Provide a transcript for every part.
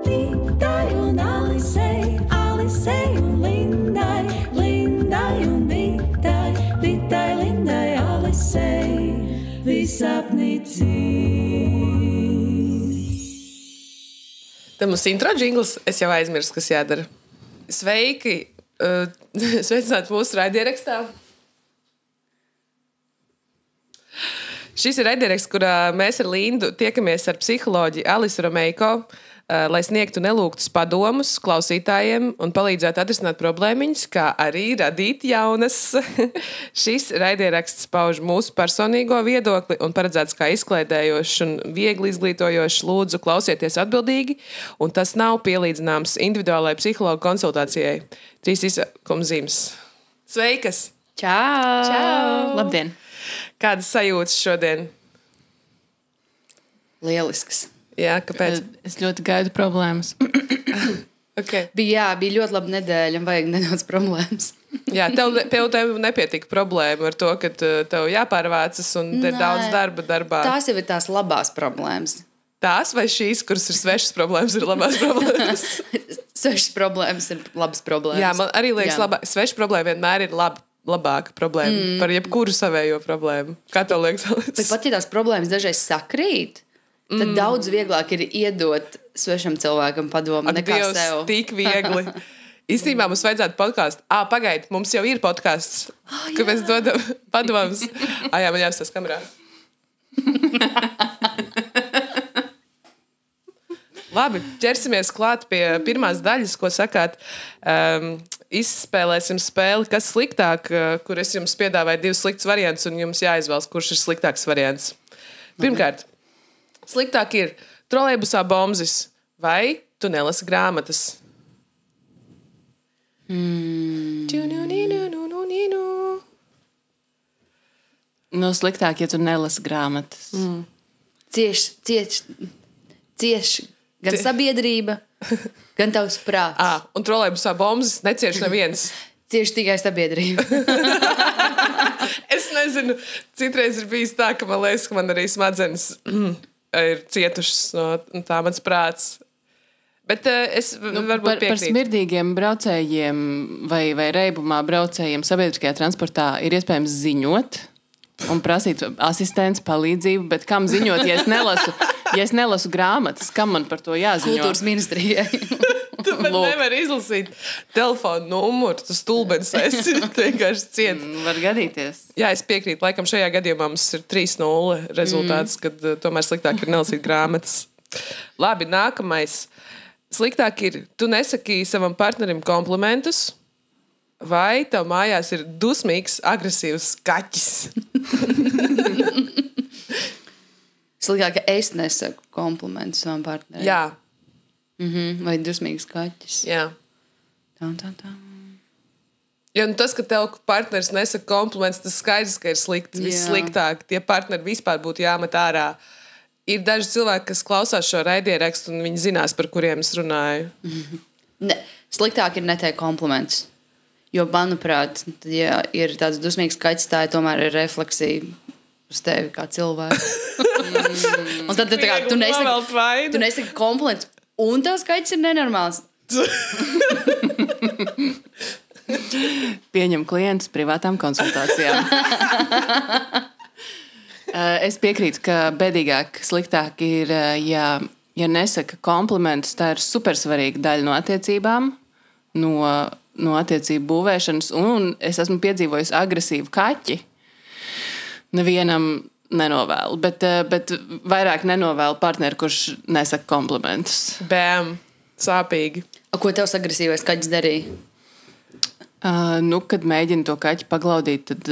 Vitai un Alisei, Alisei un Lindai, Lindai un Vitai, Vitai, Lindai, Alisei, visapnici. Te mums intro džingls, es jau aizmirsu, kas jādara. Sveiki! Sveicināti mūsu raidierakstā. Šis ir raidieraksts, kurā mēs ar Lindu tiekamies ar psiholoģi Alisu Romeiko, lai sniegtu nelūgtus padomus klausītājiem un palīdzētu atrisināt problēmiņas, kā arī radīt jaunas. Šis raidieraksts pauž mūsu personīgo viedokli un paredzēts kā izklaidējošs un viegli izglītojošs. Lūdzu, klausieties atbildīgi, un tas nav pielīdzināms individuālai psihologa konsultācijai. 3 izsakumzīmes. Sveikas! Čau! Čau! Labdien! Kādas sajūtas šodien? Lielisks. Jā, kāpēc? Es ļoti gaidu problēmas. Okay. Bija ļoti laba nedēļa un vajag nedaudz problēmas. Jā, tev nepietika problēma ar to, ka tev jāpārvācas un ir daudz darba darbā. Tās jau ir tās labās problēmas. Tās vai šīs, kuras ir svešas problēmas, ir labās problēmas? Svešas problēmas ir labas problēmas. Jā, man arī liekas, sveša problēma vienmēr ir labāka problēma par jebkuru savējo problēmu. Kā tev liekas? Bet pat ja tās problēmas dažreiz sakrīt, tad daudz vieglāk ir iedot svešam cilvēkam padomu nekā Dievs, sev. Tik viegli. Īstenībā mums vajadzētu podkāstu. Pagaid, mums jau ir podkāsts, ka mēs dodam padomus. Jā, man jāsas kamerā. Labi, ķersimies klāt pie pirmās daļas, ko sakāt. Izspēlēsim spēli, kas sliktāk, kur es jums piedāvāju 2 sliktus variantus, un jums jāizvēlas, kurš ir sliktāks variants. Pirmkārt, sliktāk ir trolejbusā bombzis vai tu nelasi grāmatas. Sliktāk, ja tu nelasi grāmatas. Cieši gan sabiedrība, gan tavs prāts. Un trolejbusā bombzis necieš neviens. Cieši tikai sabiedrība. Es nezinu, citreiz ir bijis tā, ka man liekas, ka man arī smadzenes ir cietušas no tā mans prāts. Bet es varbūt piekrītu. Par smirdīgiem braucējiem vai reibumā braucējiem sabiedriskajā transportā ir iespējams ziņot un prasīt asistents palīdzību, bet kam ziņot, ja es nelasu grāmatas, kam man par to jāziņo? Kultūras ministrijai. Tu pat nevari izlasīt telefonu numuru, tu stulbens esi, vienkārši ciet. Var gadīties. Jā, es piekrītu, laikam šajā gadījumā mums ir 3-0 rezultāts, kad tomēr sliktāk ir nelasīt grāmatas. Labi, nākamais. Sliktāk ir, tu nesaki savam partnerim komplimentus, vai tev mājās ir dusmīgs, agresīvs kaķis? Sliktāk, ka es nesaku komplimentus savam partnerim. Jā. Vai dusmīgs kaķis. Jā. Tā. Jo tas, ka tev partneris nesaka komplimentus, tas skaidrs, ka ir slikti. Vissliktāk. Tie partneri vispār būtu jāmet ārā. Ir daži cilvēki, kas klausās šo raidierakstu, un viņi zinās, par kuriem es runāju. Sliktāk ir neteikt komplimentus. Jo, manuprāt, ja ir tāds dusmīgs kaķis, tā tomēr ir refleksija uz tevi kā cilvēku. Un tad tu nesaki komplimentus, un tās kaķis ir nenormāls. Pieņem klientus privātām konsultācijām. Es piekrītu, ka bēdīgāk, sliktāk ir, ja nesaka komplimentus, tā ir supersvarīga daļa no attiecībām, no attiecību būvēšanas, un es esmu piedzīvojis agresīvu kaķi. Nevienam nenovēlu, bet vairāk nenovēlu partneri, kurš nesaka komplimentus. Bēm, sāpīgi. Ko tavs agresīvais kaķis darīja? Kad mēģina to kaķi paglaudīt, tad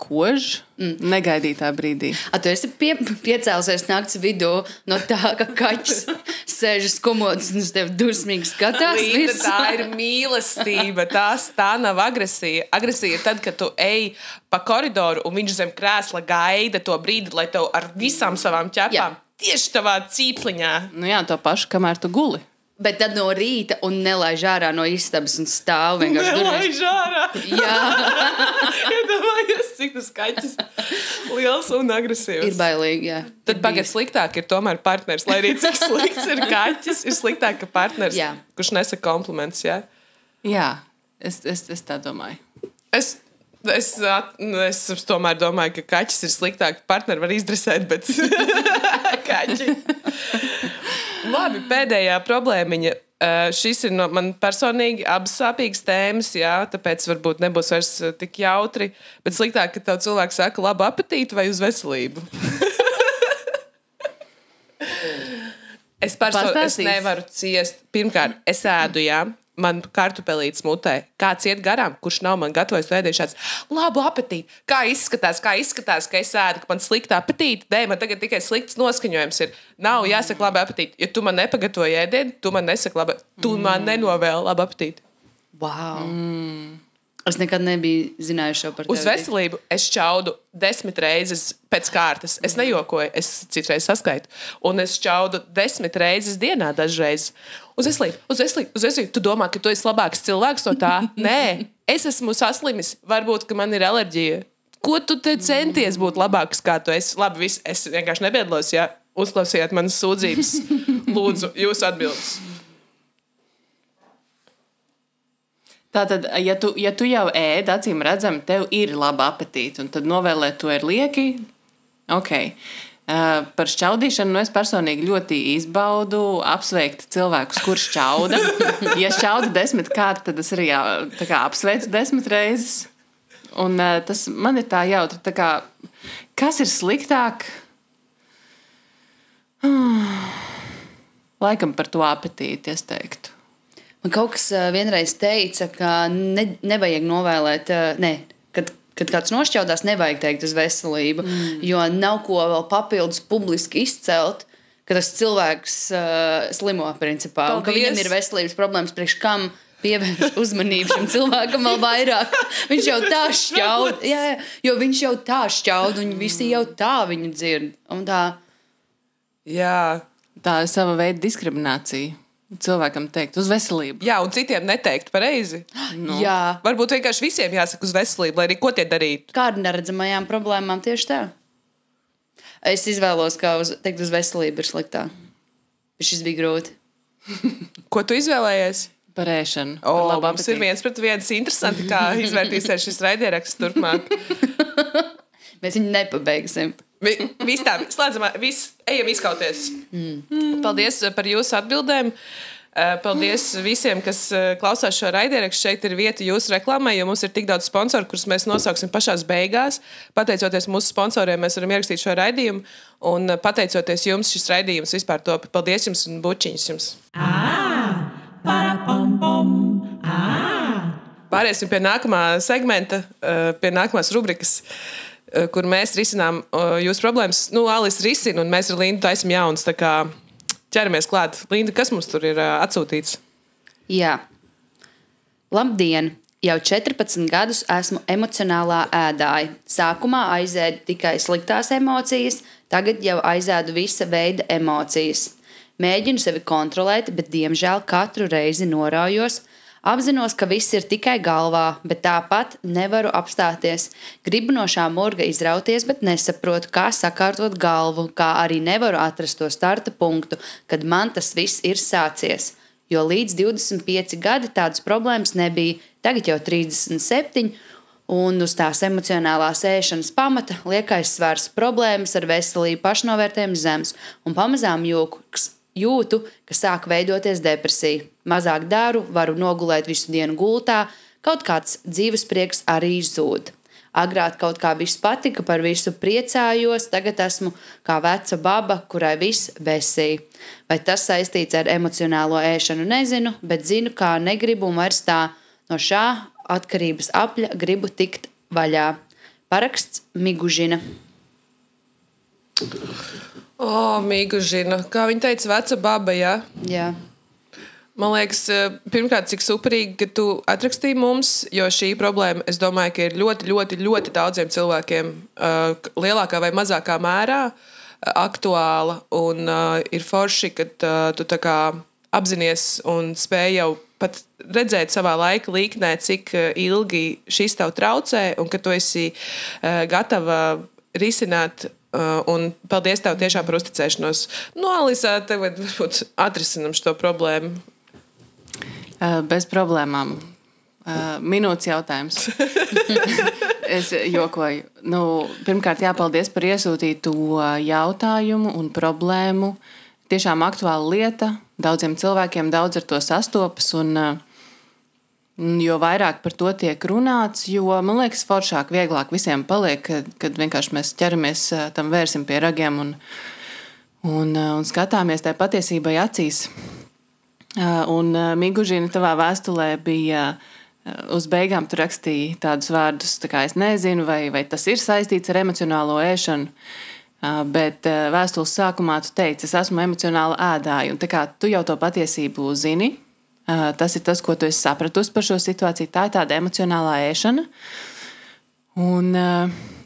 kož negaidītā brīdī. Tu esi piecēlusies nakts vidū no tā, ka kaķis sēž uz komodas un uz tevi dusmīgi skatās. Līta, tā ir mīlestība, tā nav agresija. Agresija ir tad, kad tu ej pa koridoru un viņš zem krēsla gaida to brīdi, lai tev ar visām savām ķepām tieši tavā cīpsliņā. Jā, to pašu, kamēr tu guli. Bet tad no rīta un nelaiž ārā no istabas un stāv vienkārši nelaiž ārā? Jā. Iedomājies, cik tas kaķis liels un agresīvs. Ir bailīgi, jā. Tad pagad sliktāk ir tomēr partners, lai arī cik slikts ir kaķis, ir sliktāk, ka partners, Jā. kurš nesaka kompliments, jā. Jā, es tā domāju. Es tomēr domāju, ka kaķis ir sliktāk, partneri var izdresēt, bet kaķi. Labi, pēdējā problēmiņa. Šis ir no man personīgi abas sāpīgas tēmas, jā, tāpēc varbūt nebūs vairs tik jautri, bet sliktāk, ka tev cilvēks saka labu apetīti vai uz veselību. Es nevaru ciest. Pirmkārt, es ēdu, jā. Man kartupelītes mutē. Kāds iet garām, kurš nav man gatavojis ēdienu šāds labu apetīti. Kā izskatās, ka es ēdu, ka man slikta apetīti. Dēļ, man tagad tikai slikts noskaņojums ir. Nav jāsaka labu apetīti. Ja tu man nepagatavoji ēdienu, tu man nesaki labu apetīti. Tu man nenovēli labu apetīti. Wow. Es nekad nebiju zinājuši šo par tevi. Uz veselību es čaudu 10 reizes pēc kārtas. Es nejokoju, es citreiz saskaitu. Un es čaudu 10 reizes dienā dažreiz. Uz veselību. Tu domā, ka tu esi labāks cilvēks no tā? Nē, es esmu saslimis. Varbūt, ka man ir alerģija. Ko tu te centies būt labāks, kā tu esi? Labi, es vienkārši nebiedalos, ja uzklausījāt manas sūdzības. Lūdzu, jūs atbildes. Tātad, ja tu jau ēd, acīm redzam, tev ir laba apetīte, un tad novēlēt to ir lieki. Ok. Par šķaudīšanu es personīgi ļoti izbaudu apsveikt cilvēkus, kurš šķauda. Ja šķauda 10 kārt, tad es arī apsveicu 10 reizes. Un tas man ir tā jautri. Tā kā, kas ir sliktāk? Laikam par to apetīti, es teiktu. Man kaut kas vienreiz teica, ka nevajag novēlēt, kad kāds nošķaudās, nevajag teikt uz veselību, jo nav ko vēl papildus publiski izcelt, ka tas cilvēks slimo principā. Un ka viņam ir veselības problēmas, priekš kam pievērš uzmanību šim cilvēkam vēl vairāk. Viņš jau tā šķaud, jo viņš jau tā šķaud, un visi jau tā viņu dzird. Un tā. Jā. Tā ir sava veida diskriminācija. Cilvēkam teikt uz veselību. Jā, un citiem neteikt pareizi. No. Jā. Varbūt vienkārši visiem jāsaka uz veselību, lai arī ko tie darītu. Kā ar neredzamajām problēmām tieši tā? Es izvēlos, ka teikt uz veselību ir sliktā. Šis bija grūti. Ko tu izvēlējies? Par ēšanu. Mums ir 1-1 interesanti, kā izvērtīsies šis raidieraksts turpmāk. Mēs viņu nepabeigsim. Viss tā, slēdzamā, ejam izkauties. Paldies par jūsu atbildēm. Paldies visiem, kas klausās šo raidierakstu. Šeit ir vieta jūsu reklāmai, jo mums ir tik daudz sponsoru, kurus mēs nosauksim pašās beigās. Pateicoties mūsu sponsoriem, mēs varam ierakstīt šo raidījumu. Un pateicoties jums, šis raidījums vispār top. Paldies jums un bučiņas jums. Pāriesim pie nākamā segmenta, pie nākamās rubrikas, kur mēs risinām jūsu problēmas. Alis risina, un mēs ar Lindu taisam jaunas. Tā kā ķeramies klāt. Linda, kas mums tur ir atsūtīts? Jā. Labdien! Jau 14 gadus esmu emocionālā ēdāja. Sākumā aizēdu tikai sliktās emocijas, tagad jau aizēdu visa veida emocijas. Mēģinu sevi kontrolēt, bet diemžēl katru reizi noraujos. Apzinos, ka viss ir tikai galvā, bet tāpat nevaru apstāties. Gribu no šā murga izrauties, bet nesaprotu, kā sakārtot galvu, kā arī nevaru atrast to starta punktu, kad man tas viss ir sācies. Jo līdz 25 gadi tādas problēmas nebija, tagad jau 37, un uz tās emocionālās ēšanas pamata liekais svars problēmas ar veselību, pašnovērtējumu zemes, un pamazām jūtu, ka sāk veidoties depresija. Mazāk daru, varu nogulēt visu dienu gultā, kaut kāds dzīves prieks arī zūd. Agrāk kaut kā viss patika, par visu priecājos, tagad esmu kā veca baba, kurai viss besīja. Vai tas saistīts ar emocionālo ēšanu, nezinu, bet zinu, kā negribu un vairs tā. No šā atkarības apļa gribu tikt vaļā. Paraksts Migužina. Migužina. Kā viņa teica, veca baba, jā? Jā. Man liekas, pirmkārt, cik superīgi, ka tu atrakstīji mums, jo šī problēma, es domāju, ka ir ļoti, ļoti, ļoti daudziem cilvēkiem lielākā vai mazākā mērā aktuāla. Un ir forši, ka tu tā kā apzinies un spēj jau pat redzēt savā laika līknē, cik ilgi šis tev traucē un ka tu esi gatava risināt. Un paldies tev tiešām par uzticēšanos. Alisa, tagad varbūt atrisinam šo problēmu. Bez problēmām. Minūtes jautājums. Es jokoju. Pirmkārt, jāpaldies par iesūtīto jautājumu un problēmu. Tiešām aktuāla lieta. Daudziem cilvēkiem daudz ar to sastopas. Jo vairāk par to tiek runāts, jo, man liekas, foršāk, vieglāk visiem paliek, kad vienkārši mēs ķeramies tam vērsim pie ragiem un skatāmies tai patiesībai acīs. Un Migužina tavā vēstulē bija uz beigām, tu rakstīji tādus vārdus, tā kā es nezinu, vai tas ir saistīts ar emocionālo ēšanu, bet vēstules sākumā tu teici, es esmu emocionāla ēdāja, un tā kā tu jau to patiesību zini, tas ir tas, ko tu esi sapratusi par šo situāciju. Tā ir tāda emocionālā ēšana. Un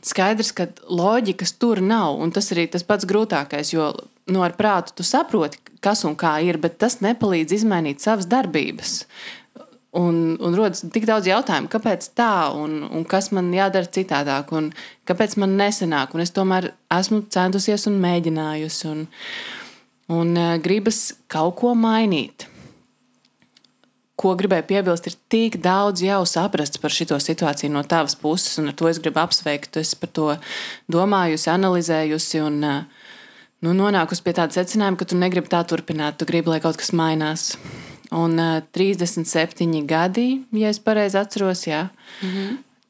skaidrs, ka loģikas tur nav. Un tas arī tas pats grūtākais, jo ar prātu tu saproti, kas un kā ir, bet tas nepalīdz izmainīt savas darbības. Un rodas tik daudz jautājumu, kāpēc tā un kas man jādara citādāk un kāpēc man nesanāk. Un es tomēr esmu centusies un mēģinājusi un gribas kaut ko mainīt. Ko gribēju piebilst, ir tik daudz jau saprasts par šito situāciju no tavas puses, un ar to es gribu apsveikt. Tu esi par to domājusi, analizējusi un nonākusi pie tāda secinājuma, ka tu negribi tā turpināt, tu gribi, lai kaut kas mainās. Un 37 gadi, ja es pareizi atceros, jā,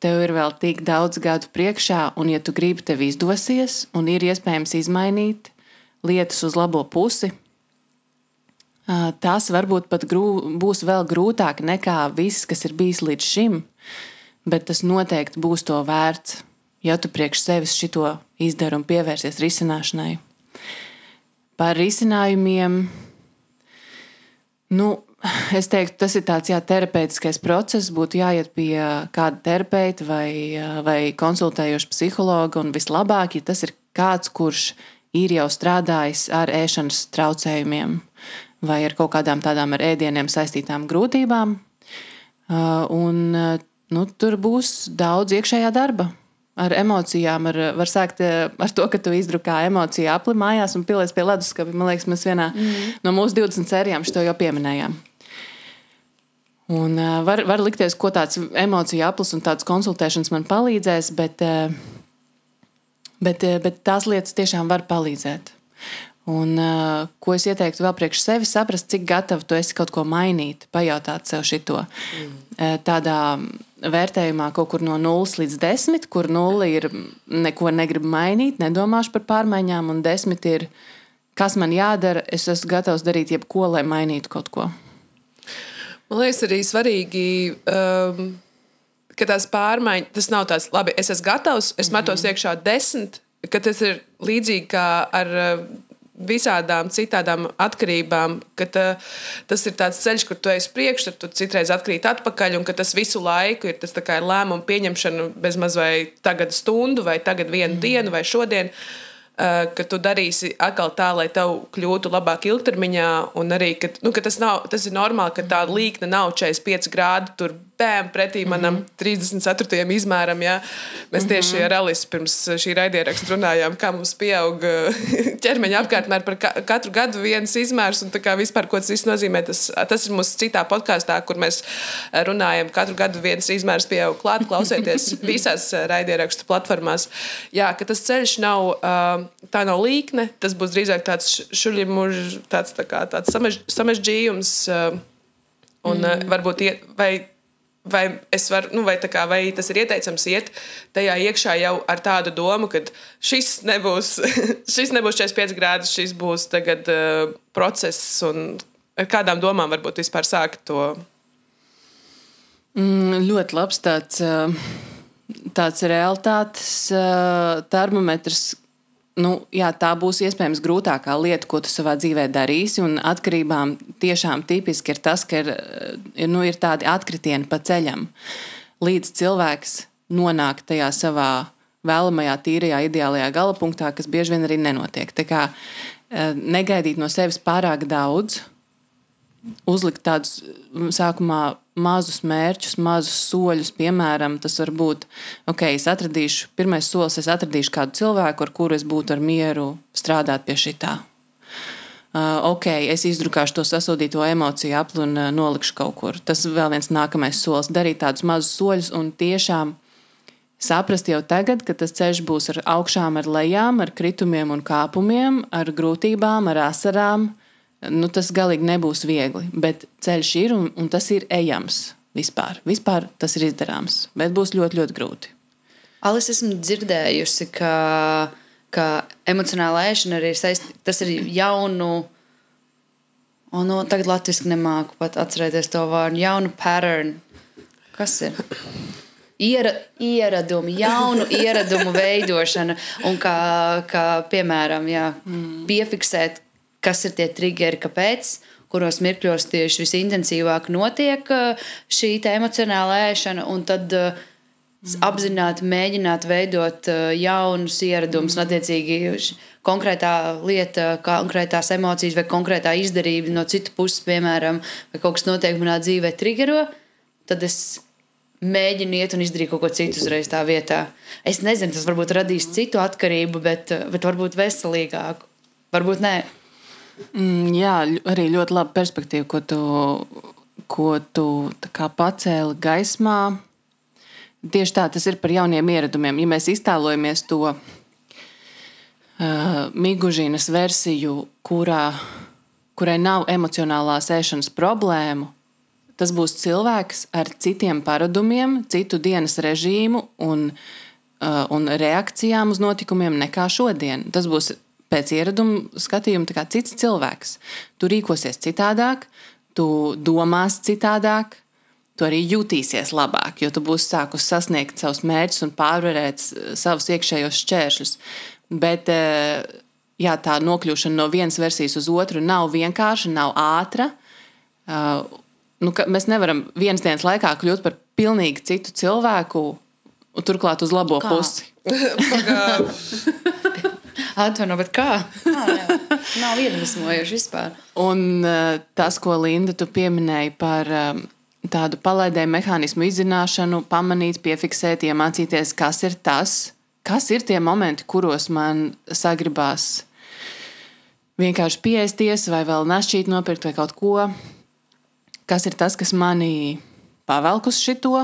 tev ir vēl tik daudz gadu priekšā, un ja tu gribi, tev izdosies, un ir iespējams izmainīt lietas uz labo pusi, tas varbūt pat būs vēl grūtāk nekā viss, kas ir bijis līdz šim, bet tas noteikti būs to vērts, ja tu priekš sevis šito izdari un pievērsies risināšanai. Par risinājumiem, es teiktu, tas ir tāds terapeitiskais process, būtu jāiet pie kāda terapeita vai konsultējoša psihologa, un vislabāk, ja tas ir kāds, kurš ir jau strādājis ar ēšanas traucējumiem, vai ar kaut kādām tādām ar ēdieniem saistītām grūtībām. Tur būs daudz iekšējā darba. Ar emocijām, var sākt ar to, ka tu izdrukā emociju apli mājās un pilies pie leduskapa. Man liekas, mēs vienā no mūsu 20 sērijām šo jau pieminējām. Un var likties, ko tāds emociju aplis un tāds konsultēšanas man palīdzēs, bet tās lietas tiešām var palīdzēt. Un, ko es ieteiktu vēl priekš sevi, saprast, cik gatavi tu esi kaut ko mainīt, pajautāt sev šito. Tādā vērtējumā kaut kur no 0 līdz 10, kur 0 ir neko negribu mainīt, nedomāšu par pārmaiņām, un 10 ir, kas man jādara, es esmu gatavs darīt jebko, lai mainītu kaut ko. Man liekas arī svarīgi, ka tās pārmaiņas, tas nav tāds, labi, es esmu gatavs, es metos iekšā 10, ka tas ir līdzīgi kā ar visādām citādām atkarībām, ka tas ir tāds ceļš, kur tu esi priekš, tad tu citreiz atkrīt atpakaļ, un ka tas visu laiku ir tas tā kā lēmumu pieņemšana bezmaz vai tagad stundu, vai tagad vienu dienu, vai šodien, ka tu darīsi atkal tā, lai tev kļūtu labāk ilgtermiņā, un arī, ka tas ir normāli, ka tā līkne nav 45 grādi, tur bēm pretī manam 34. izmēram, jā. Mēs tieši ar Alisu pirms šī raidieraksta runājām, kā mums pieaug ķermeņa apkārtmēr par katru gadu viens izmērs, un tā kā vispār, ko tas viss nozīmē, tas ir mūsu citā podkāstā, kur mēs runājam, katru gadu viens izmērs pieaug klāt, klausieties visās raidierakstu platformās. Jā, ka tas ceļš nav, tā nav līkne, tas būs drīzāk tāds šuļimuž, tāds samežģījums, un varbūt vai es varu, vai tas ir ieteicams iet tajā iekšā jau ar tādu domu, ka šis nebūs 45 grādi, šis būs tagad process, un ar kādām domām varbūt vispār sākt to? Ļoti labs tāds realitātes termometrs. Tā būs iespējams grūtākā lieta, ko tu savā dzīvē darīsi, un atkarībām tiešām tipiski ir tas, ka ir tādi atkritieni pa ceļam, līdz cilvēks nonāk tajā savā vēlamajā, tīrajā, ideālajā galapunktā, kas bieži vien arī nenotiek. Tā kā negaidīt no sevis pārāk daudz, uzlikt tādus sākumā mazus mērķus, mazus soļus. Piemēram, tas var būt, pirmais solis, es atradīšu kādu cilvēku, ar kuru es būtu ar mieru strādāt pie šitā. Es izdrukāšu to sasodīto emociju apli un nolikšu kaut kur. Tas vēl viens nākamais solis. Darīt tādus mazus soļus un tiešām saprast jau tagad, ka tas ceļš būs ar augšām, ar lejām, ar kritumiem un kāpumiem, ar grūtībām, ar asarām. Tas galīgi nebūs viegli, bet ceļš ir un tas ir ejams vispār. Vispār tas ir izdarāms, bet būs ļoti, ļoti grūti. Alis, esmu dzirdējusi, ka emocionāla ēšana arī tas ir jaunu, tagad latviski nemāku pat atcerēties to vārdu, jaunu pattern. Kas ir? Ieradumu, jaunu ieradumu veidošana un kā piemēram, piefiksēt, kas ir tie triggeri, kāpēc, kuros mirkļos tieši visintensīvāk notiek šī emocionāla ēšana, un tad apzināti mēģināt veidot jaunus ieradumus, un attiecīgi konkrētā lieta, konkrētās emocijas vai konkrētā izdarība no citu puses, piemēram, vai kaut kas notiek manā dzīvē triggero, tad es mēģinu iet un izdarīt kaut ko citu uzreiz tā vietā. Es nezinu, tas varbūt radīs citu atkarību, bet varbūt veselīgāku. Varbūt nē. Jā, arī ļoti laba perspektīva, ko tu tā kā pacēli gaismā. Tieši tā, tas ir par jauniem ieradumiem. Ja mēs iztēlojamies to Migužīnas versiju, kurai nav emocionālās ēšanas problēmu, tas būs cilvēks ar citiem paradumiem, citu dienas režīmu un reakcijām uz notikumiem nekā šodien. Tas būs pēc ieraduma skatījuma tā kā cits cilvēks. Tu rīkosies citādāk, tu domās citādāk, tu arī jutīsies labāk, jo tu būsi sākus sasniegt savus mērķus un pārvarēt savus iekšējos šķēršļus. Bet tā nokļūšana no vienas versijas uz otru nav vienkārša, nav ātra. Mēs nevaram vienas dienas laikā kļūt par pilnīgi citu cilvēku, un turklāt uz labo pusi. Atvaino, bet kā? Nav iedvesmojoši vispār. Un tas, ko Linda tu pieminēji par tādu palaidēju mehānismu izzināšanu, pamanīt, piefiksēt, iemācīties, kas ir tas, kas ir tie momenti, kuros man sagribās vienkārši pieēsties vai vēl našķīt nopirkt vai kaut ko. Kas ir tas, kas mani pavelk uz šito,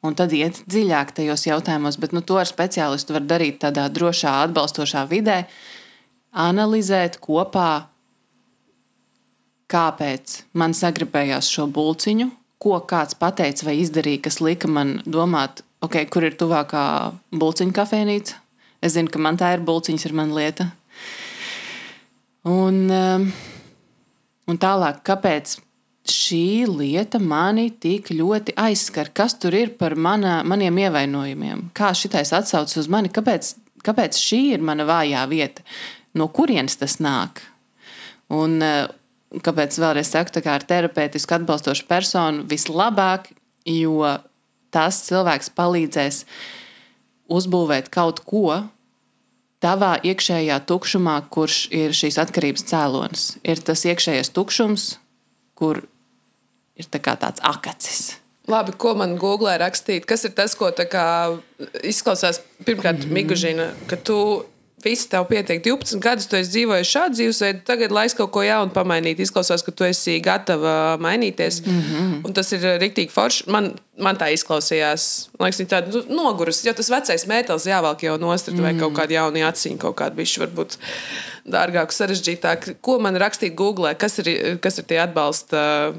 un tad iet dziļāk tajos jautājumos. Bet to ar speciālistu var darīt tādā drošā, atbalstošā vidē, analizēt kopā, kāpēc man sagribējās šo bulciņu, ko kāds pateica vai izdarīja, kas lika man domāt, kur ir tuvākā bulciņu kafejnīca. Es zinu, ka man tā ir bulciņas, ir mana lieta. Un tālāk, kāpēc šī lieta mani tik ļoti aizskar? Kas tur ir par maniem ievainojumiem? Kā šitais atsauc uz mani? Kāpēc šī ir mana vājā vieta? No kurienes tas nāk? Un kāpēc vēlreiz saku, tā kā ar terapeitisku atbalstošu personu vislabāk, jo tas cilvēks palīdzēs uzbūvēt kaut ko tavā iekšējā tukšumā, kurš ir šīs atkarības cēlonis. Ir tas iekšējais tukšums, kur ir tāds akacis. Labi, ko man Googlē rakstīt? Kas ir tas, ko izklausās pirmkārt Migužina, ka tu viss tev pietiek 12 gadus, tu esi dzīvojis šādu dzīvesveidu, tagad laiz kaut ko jaunu pamainīt. Izklausās, ka tu esi gatava mainīties. Un tas ir riktīgi forši. Man tā izklausījās. Man liekas, viņa tāda noguras, jo tas vecais mētelis jāvelk jau nostrt vai kaut kādu jaunu aciņu, kaut kādu bišķi varbūt dārgāku, sarežģītāku. Ko man rakstīt Googlē? Kas ir tie atbalsta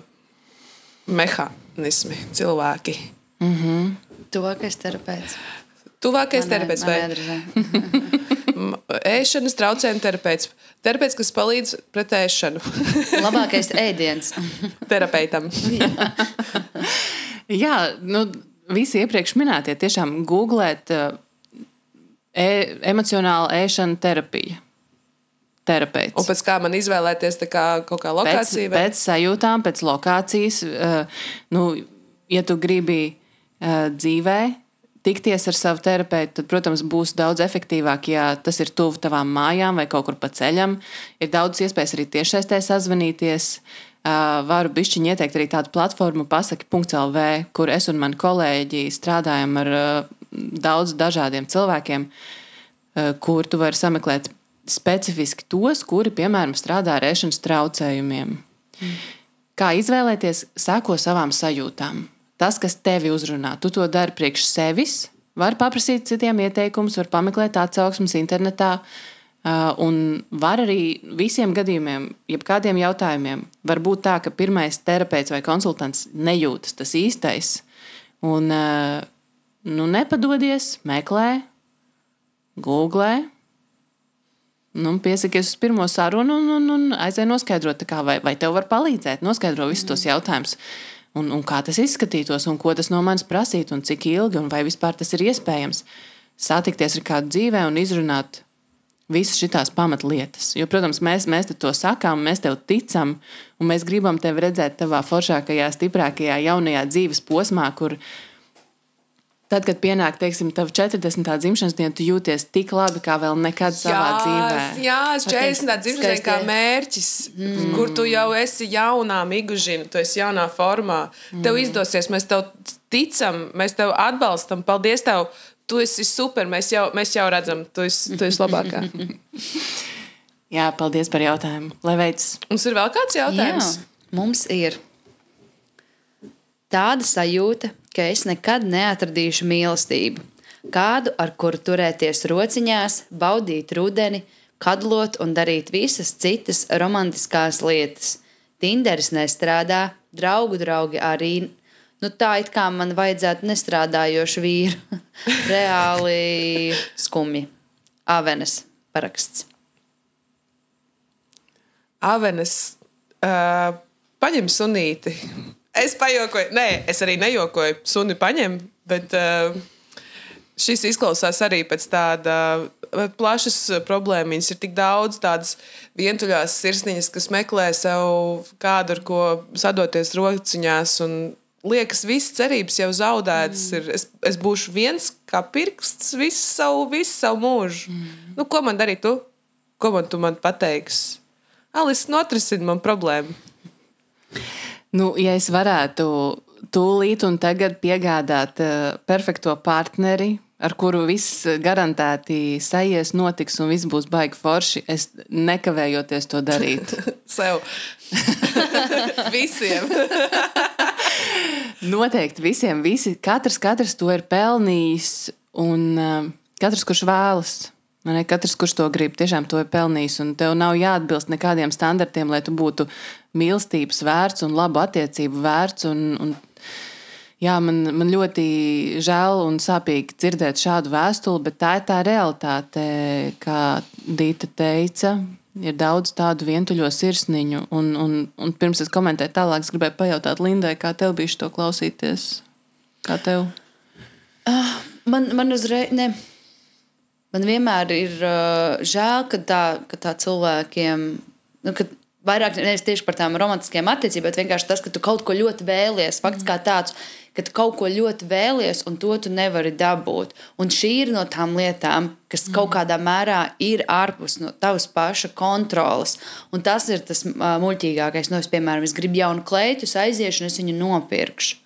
mehānismi, cilvēki? Tuvākais terapeits. Tuvākais terapeits vai? Ēšanas traucējumu terapeits. Terapeits, kas palīdz pret ēšanu. Labākais ēdiens. Terapeitam. Jā, visi iepriekš minētie tiešām googlēt emocionāla ēšana terapija. Terapeits. Un pēc kā man izvēlēties kaut kā lokācija? Pēc sajūtām, pēc lokācijas. Ja tu gribi dzīvē tikties ar savu terapeitu, tad, protams, būs daudz efektīvāk, ja tas ir tuvu tavām mājām vai kaut kur pa ceļam. Ir daudz iespējas arī tiešsaistē sazvanīties. Varu bišķiņi ieteikt arī tādu platformu pasaki.lv, kur es un mani kolēģi strādājam ar daudz dažādiem cilvēkiem, kur tu vari sameklēt specifiski tos, kuri, piemēram, strādā ar ēšanas traucējumiem. Kā izvēlēties, sako savām sajūtām. Tas, kas tevi uzrunā, tu to dari priekš sevis, var paprasīt citiem ieteikumus, var pameklēt atsauksmes internetā, un var arī visiem gadījumiem, jebkādiem jautājumiem, var būt tā, ka pirmais terapeits vai konsultants nejūtas tas īstais. Un nepadodies, meklē, googlē, piesakies uz pirmo sarunu un aizēj noskaidrot, vai tev var palīdzēt, noskaidro visus tos jautājumus. Un kā tas izskatītos, un ko tas no manis prasīt, un cik ilgi, un vai vispār tas ir iespējams. Satikties ar kādu dzīvē un izrunāt visas šitās pamatlietas. Jo, protams, mēs te to sakām, mēs tev ticam, un mēs gribam tevi redzēt tavā foršākajā, stiprākajā, jaunajā dzīves posmā, kur tad, kad pienāk, teiksim, tava 40. dzimšanas diena, tu jūties tik labi, kā vēl nekad savā dzīvē. Jā, 40. dzimšanas diena kā mērķis, kur tu jau esi jaunā migužina, tu esi jaunā formā. Tev izdosies, mēs tev ticam, mēs tev atbalstam, paldies tev. Tu esi super, mēs jau redzam, tu esi labākā. Jā, paldies par jautājumu. Lai veids. Mums ir vēl kāds jautājums? Jā, mums ir tāda sajūta, ka es nekad neatradīšu mīlestību. Kādu, ar kuru turēties rociņās, baudīt rudeni, kadlot un darīt visas citas romantiskās lietas. Tinderis nestrādā, draugi arī. Tā it kā man vajadzētu nestrādājošu vīru. Reāli skumji. Avenes paraksts. Avenes, paņem sunīti. Es pajokoju. Nē, es arī nejokoju. Suni paņem, bet šis izklausās arī pēc tāda plašas problēmiņas. Ir tik daudz tādas vientuļās sirsniņas, kas meklē sev kādu, ar ko sadoties rociņās, un liekas, visas cerības jau zaudētas. Es būšu viens kā pirksts visu savu mūžu. Ko man darīt tu? Ko tu man pateiksi? Alis, notrisini man problēmu. Ja es varētu tūlīt un tagad piegādāt perfekto partneri, ar kuru viss garantēti sajies, notiks un viss būs baigi forši, es nekavējoties to darīt. Sev. Visiem. Noteikti visiem. Katrs to ir pelnījis, un katrs, kurš vēlas, katrs, kurš to grib, tiešām to ir pelnījis, un tev nav jāatbilst nekādiem standartiem, lai tu būtu mīlestības vērts un labu attiecību vērts, un jā, man ļoti žēl un sāpīgi dzirdēt šādu vēstuli, bet tā ir tā realitāte, kā Dīta teica. Ir daudz tādu vientuļo sirsniņu, un pirms es komentēju tālāk, es gribēju pajautāt Lindai, kā tev bija to klausīties? Kā tev? Man uzreiz, ne. Man vienmēr ir žēl, ka tā cilvēkiem, ka vairāk nevis tieši par tām romantiskajām attiecībām, bet vienkārši tas, ka tu kaut ko ļoti vēlies, fakts kā tāds, ka tu kaut ko ļoti vēlies un to tu nevari dabūt. Un šī ir no tām lietām, kas kaut kādā mērā ir ārpus no tavas paša kontrolas. Un tas ir tas muļķīgākais. Es, piemēram, es gribu jaunu kleitu, es aiziešu un es viņu nopirkšu.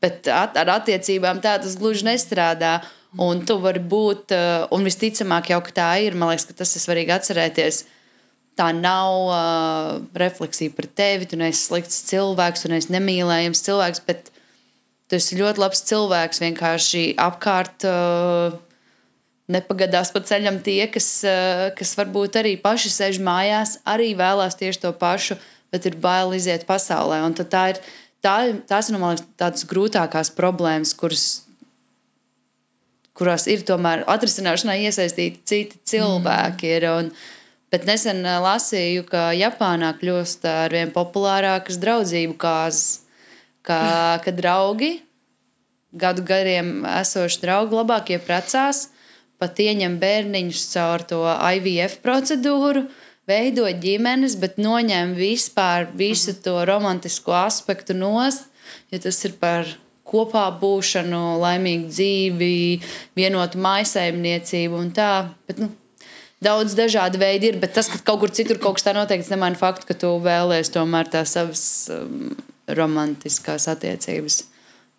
Bet ar attiecībām tā tas gluži nestrādā. Un tu vari būt, un visticamāk jau, ka tā ir, man liekas, ka tas ir svarīgi atcerēties. Tā nav refleksija par tevi, tu neesi slikts cilvēks, tu neesi nemīlējams cilvēks, bet tu esi ļoti labs cilvēks, vienkārši apkārt nepagadās pa ceļam tie, kas varbūt arī paši sēž mājās, arī vēlās tieši to pašu, bet ir bail iziet pasaulē. Un tad tās ir, man liekas, tādas grūtākās problēmas, kurās ir tomēr atrisināšanā iesaistīti citi cilvēki. Bet nesen lasīju, ka Japānā kļūst arvien populārākas draudzību kāzas, ka draugi, gadu gariem esoši draugi labākie precās, pat ieņem bērniņus caur to IVF procedūru, veido ģimenes, bet noņem vispār visu to romantisko aspektu nost, jo tas ir par kopā būšanu, laimīgu dzīvi, vienotu mājsaimniecību un tā. Bet, daudz dažādu veidu ir, bet tas, ka kaut kur citur kaut kas tā noteikti nemaina faktu, ka tu vēlies tomēr tās savas romantiskās attiecības,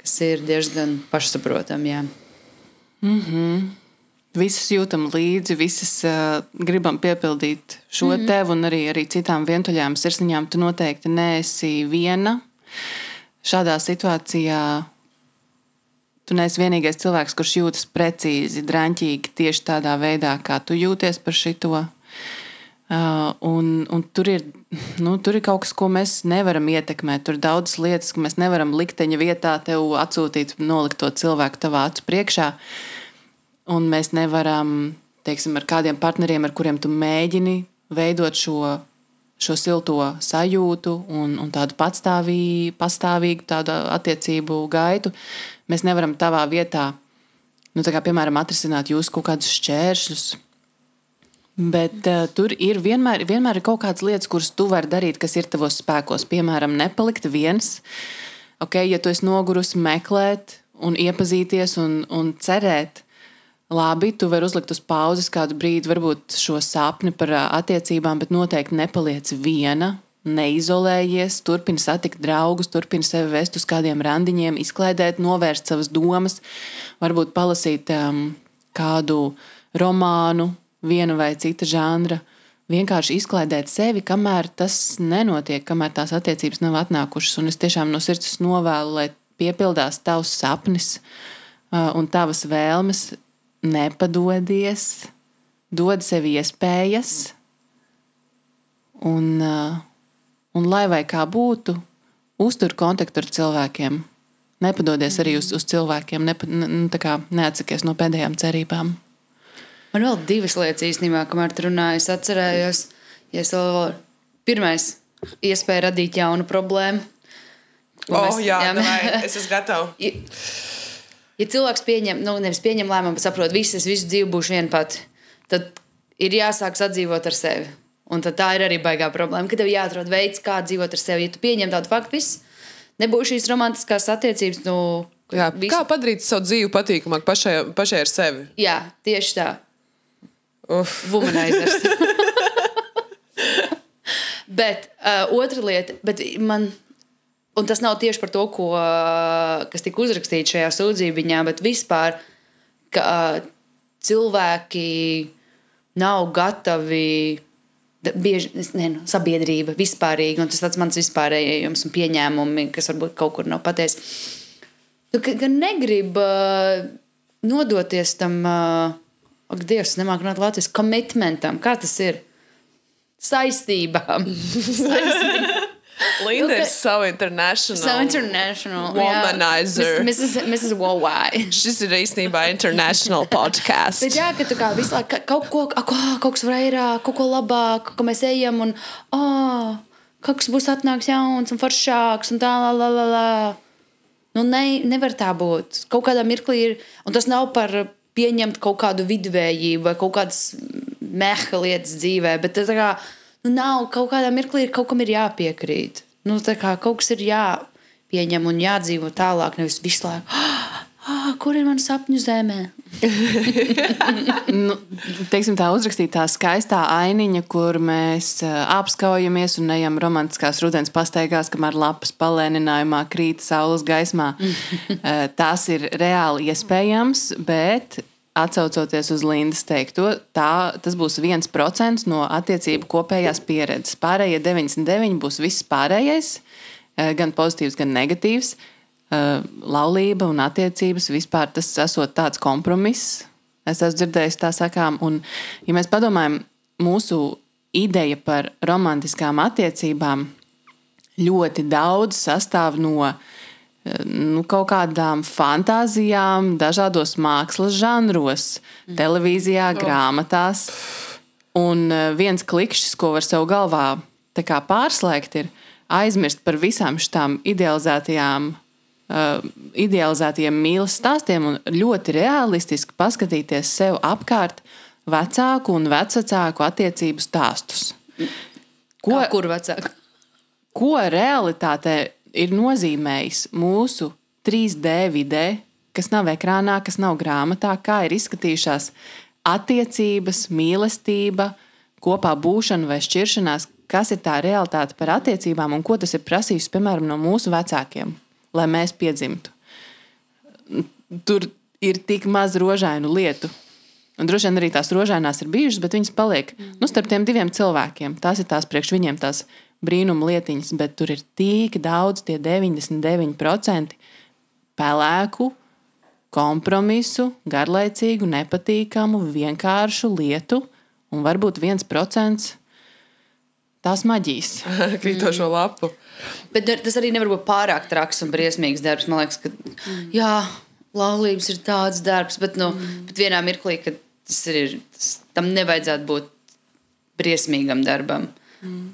kas ir diezgan pašsaprotami, jā. Visas jūtam līdzi, visas gribam piepildīt šo tev un arī citām vientuļām sirsniņām. Tu noteikti neesi viena. Šādā situācijā tu neesi vienīgais cilvēks, kurš jūtas precīzi, draņķīgi tieši tādā veidā, kā tu jūties par šito. Un tur ir kaut kas, ko mēs nevaram ietekmēt. Tur ir daudzas lietas, ka mēs nevaram likteņa vietā tev atsūtīt, nolikt to cilvēku tavā acu priekšā. Un mēs nevaram, teiksim, ar kādiem partneriem, ar kuriem tu mēģini veidot šo silto sajūtu un tādu pastāvīgu tādu attiecību gaitu. Mēs nevaram tavā vietā, tā kā, piemēram, atrisināt jūsu kaut kādus šķēršļus. Bet tur ir vienmēr ir kaut kādas lietas, kuras tu vari darīt, kas ir tavos spēkos. Piemēram, nepalikt viens. Ja tu esi nogurusi meklēt un iepazīties un cerēt, labi, tu vari uzlikt uz pauzes kādu brīdi, varbūt šo sapni par attiecībām, bet noteikti nepaliec viena, neizolējies, turpini satikt draugus, turpini sevi vest uz kādiem randiņiem, izklaidēt, novērst savas domas, varbūt palasīt kādu romānu, viena vai cita žanra, vienkārši izklaidēt sevi, kamēr tas nenotiek, kamēr tās attiecības nav atnākušas. Un es tiešām no sirds novēlu, lai piepildās tavs sapnis un tavas vēlmes. Nepadodies, dod sev iespējas un lai vai kā būtu, uztur kontaktu ar cilvēkiem. Nepadodies arī uz cilvēkiem, neatsakies no pēdējām cerībām. Man vēl 2 lietas īstenībā, kamēr tu runāji, es atcerējos, pirmais, iespēja radīt jaunu problēmu. Es esmu gatava. Ja cilvēks nevis pieņem lēmumu, bet saprot, visu dzīvi būšu viena pati, tad ir jāsāk sadzīvot ar sevi. Un tad tā ir arī baigā problēma, ka tev jāatrod veids, kā dzīvot ar sevi. Ja tu pieņem tādu faktu, viss nebūs šīs romantiskās attiecības. Kā padarīt savu dzīvi patīkamāk pašai ar sevi? Jā, tieši tā. Womanizers. Bet otra lieta, un tas nav tieši par to, kas tika uzrakstīts šajā sūdzībiņā, bet vispār, ka cilvēki nav gatavi, sabiedrība vispārīgi, un tas tāds mans vispārējums un pieņēmumi, kas varbūt kaut kur nav patiesi. Gan negrib nodoties tam, Dievs, nemāk runāt latvijas, commitmentam. Kā tas ir? Saistībām. Linda ir so international. Womanizer. Mrs. Worldwide. Šis ir īstenībā international podcast. Bet jā, ka tu kā visu laiku kaut kas vairāk, kaut ko labāk, ka mēs ejam un kaut kas būs atnāks jauns un foršāks un tā nevar tā būt. Kaut kādā mirklī ir, un tas nav par pieņemt kaut kādu viduvējību vai kaut kādas meha lietas dzīvē, bet tā kā nav kaut kādā mirklī, kaut kam ir jāpiekrīt. Kaut kas ir jāpieņem un jādzīvo tālāk, nevis visu laiku. Kur ir mana sapņu zemē? Teiksim tā, uzrakstīt tā skaistā ainiņa, kur mēs apskaujamies un ejam romantiskās rudens pastaigās, kamēr lapas palēninājumā krīt saules gaismā. Tas ir reāli iespējams, bet atsaucoties uz Lindas teikto, tas būs 1% no attiecību kopējās pieredzes. Pārējie 99% būs viss pārējais, gan pozitīvs, gan negatīvs. Laulība un attiecības vispār tas esot tāds kompromiss. Es esmu dzirdējis tā sakām. Un, ja mēs padomājam, mūsu ideja par romantiskām attiecībām ļoti daudz sastāv no kaut kādām fantāzijām, dažādos mākslas žanros, televīzijā, grāmatās. Un viens klikšķis, ko var sev galvā tā kā pārslēgt, ir aizmirst par visām šitām idealizētiem mīlas stāstiem un ļoti realistiski paskatīties sev apkārt vecāku un vecvecāku attiecību stāstus. Kur vecāku? Ko realitātē ir nozīmējis mūsu 3D vidē, kas nav ekrānā, kas nav grāmatā, kā ir izskatījušās attiecības, mīlestība, kopā būšana vai šķiršanās, kas ir tā realitāte par attiecībām un ko tas ir prasījis, piemēram, no mūsu vecākiem, lai mēs piedzimtu. Tur ir tik maz rožainu lietu. Un droši vien arī tās rožainās ir bijušas, bet viņas paliek starp tiem diviem cilvēkiem. Tās ir tās priekš viņiem tās brīnuma lietiņas, bet tur ir tik daudz tie 99% pelēku, kompromisu, garlaicīgu, nepatīkamu, vienkāršu lietu un varbūt 1% tās maģijas. Krītošo lapu. Bet tas arī nevar būt pārāk traks un briesmīgs darbs. Man liekas, ka jā, laulības ir tāds darbs, bet vienā mirklī, kad tam nevajadzētu būt briesmīgam darbam,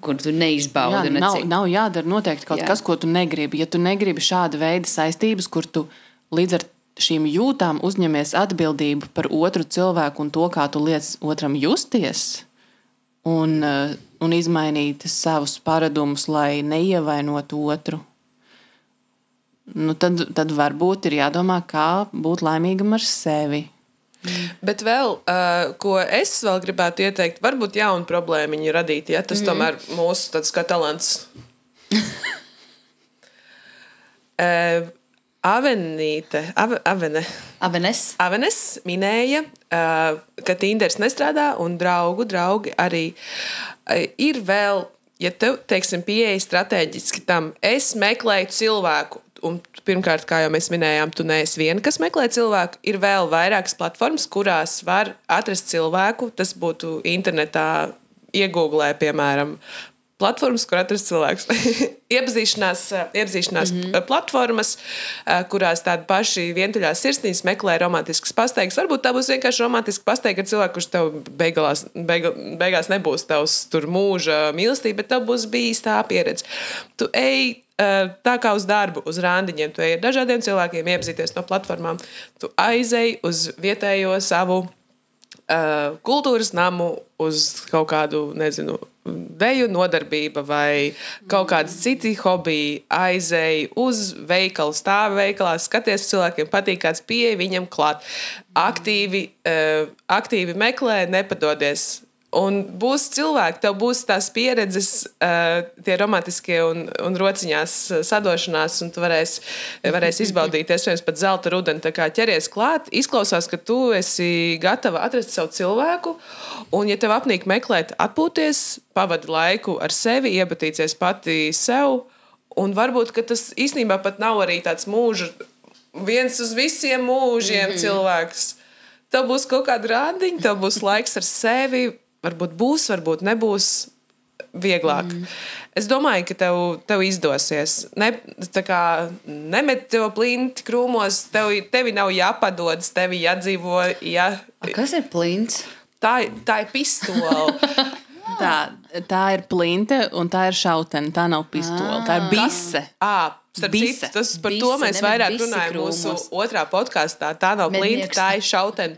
kur tu neizbaudi. Nav jādara noteikti kaut kas, ko tu negribi. Ja tu negribi šāda veida saistības, kur tu līdz ar šīm jūtām uzņemies atbildību par otru cilvēku un to, kā tu liec otram justies un izmainīt savus paradumus, lai neievainotu otru, tad varbūt ir jādomā, kā būt laimīgam ar sevi. Bet vēl, ko es vēl gribētu ieteikt, varbūt jaunu problēmiņu radīt, ja tas tomēr mūsu tāds kā talants. Avenes minēja, ka Tinders nestrādā un draugi arī ir vēl, ja tev, teiksim, pieeja strateģiski tam, es meklēju cilvēku, un pirmkārt, kā jau mēs minējām, tu neesi viena, kas meklē cilvēku, ir vēl vairākas platformas, kurās var atrast cilvēku, tas būtu internetā iegūglē, piemēram, platformas, kur atrast cilvēks. Iepazīšanās platformas, kurās tādi paši vientuļās sirsnīs meklē romantiskas pastaigas. Varbūt tā būs vienkārši romantiska pastaiga ar cilvēku, kurš tev beigās nebūs tavs tur mūža mīlestība, bet tev būs bijis tā pieredze. Tu ej tā kā uz darbu, uz randiņiem. Tu ej ar dažādiem cilvēkiem iepazīties no platformām. Tu aizej uz vietējo savu kultūras namu, uz kaut kādu, nezinu, deju nodarbība vai kaut kāds citi hobiji, aizēj uz veikalu, stāvi veikalā, skaties cilvēkiem, patīk kāds pieeja viņam klāt. Aktīvi meklē, nepadodies. Un būs cilvēki, tev būs tās pieredzes, tie romantiskie un rociņās sadošanās, un tu varēsi izbaudīt, iespējams, pat zelta rudeni, tā kā ķeries klāt. Izklausās, ka tu esi gatava atrast savu cilvēku, un ja tev apnīk meklēt, atpūties, pavadi laiku ar sevi, iepatīcies pati sev, un varbūt, ka tas īstenībā pat nav arī tāds mūža, viens uz visiem mūžiem cilvēks. Tev būs kaut kāda randiņa, tev būs laiks ar sevi, varbūt būs, varbūt nebūs vieglāk. Es domāju, ka tev izdosies. Nemet tev plinti krūmos, tevi nav jāpadodas, tevi jādzīvo. Kas ir plints? Tā ir pistola. Tā ir plinte un tā ir šautene. Tā nav pistola, tā ir bise. Starp citu, par to mēs vairāk runājam mūsu otrā podkastā. Tā nav plinta, tā ir šautene.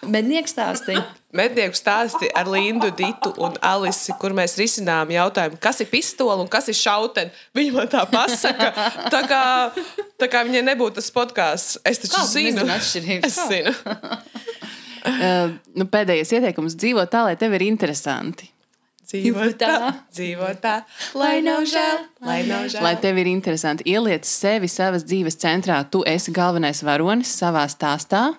Mednieku stāsti. Mednieku stāsti ar Lindu, Ditu un Alisi, kur mēs risinām jautājumu, kas ir pistola un kas ir šautene. Viņa man tā pasaka, tā kā viņai nebūtu tas podcasts. Es taču zinu. Es zinu. Pēdējais ieteikums dzīvo tā, lai tev ir interesanti. Dzīvo tā, lai nav žēl. Lai tev ir interesanti. Ieliec sevi savas dzīves centrā. Tu esi galvenais varonis savā stāstā.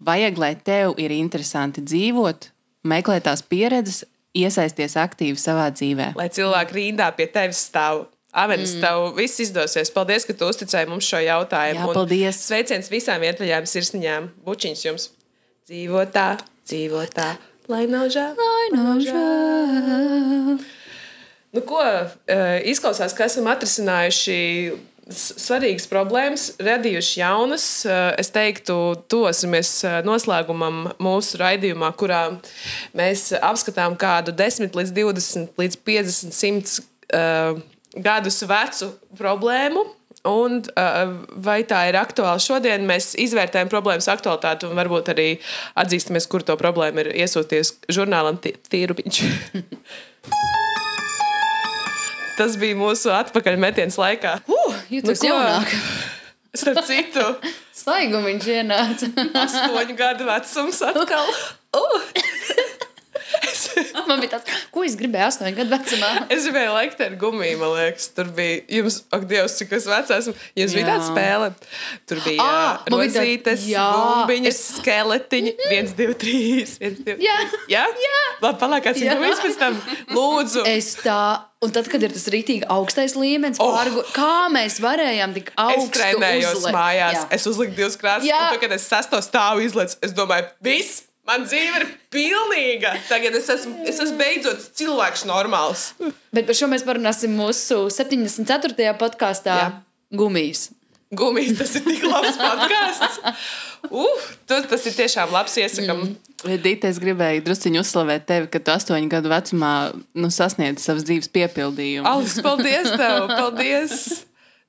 Vajag, lai tev ir interesanti dzīvot, meklēt tās pieredzes, iesaisties aktīvi savā dzīvē. Lai cilvēki rindā pie tevis stāv. Avenes, tev viss izdosies. Paldies, ka tu uzticēji mums šo jautājumu. Jā, paldies. Un sveiciens visām vientuļām sirsniņām. Bučiņas jums. Dzīvo tā, lai nav žēl. Nu ko, izklausās, ka esam atrisinājuši svarīgas problēmas, radījuši jaunas. Es teiktu, tosimies noslēgumam mūsu raidījumā, kurā mēs apskatām kādu 10 līdz 20 līdz 50, 100 gadus vecu problēmu. Un vai tā ir aktuāla šodien, mēs izvērtējam problēmas aktualitāti un varbūt arī atzīstamies, kur to problēmu ir iesūties žurnālam Tīrupiņš. Tas bija mūsu atpakaļmetiens laikā. Jūtos jaunāk. Starp citu. Svaigumiņš ienāca. 8 gadu vecums atkal. Man bija tāds, ko es gribēju 8 gadu vecumā? Es gribēju likt ar gumiju, man liekas. Tur bija, jums, ak, Dievs, cik es vecs esmu. Jums bija tāda spēle. Tur bija rozītes, bumbiņas, skeletiņi. 1, 2, 3. 1, 2, 3. Jā? Labi, palāk kāds ir gumijas pēc tam. Lūdzu. Un tad, kad ir tas rītīgi augstais līmenis, kā mēs varējām tik augstu Es trenējos uzlikt? mājās. Jā. Es uzliku 2 krāsas. Un tad, kad es 6. stāvu izlecu, es domāju, viss, man dzīve ir pilnīga. Tagad es esmu beidzot cilvēks normāls. Bet par šo mēs parunāsim mūsu 74. podkāstā Gumijas. Gumijas, tas ir tik labs podkāsts. Tas ir tiešām labs iesakam. Dita, es gribēju drusciņu uzslavēt tevi, ka tu 8 gadu vecumā sasniedzi savas dzīves piepildījumu. Alis, paldies tev, paldies.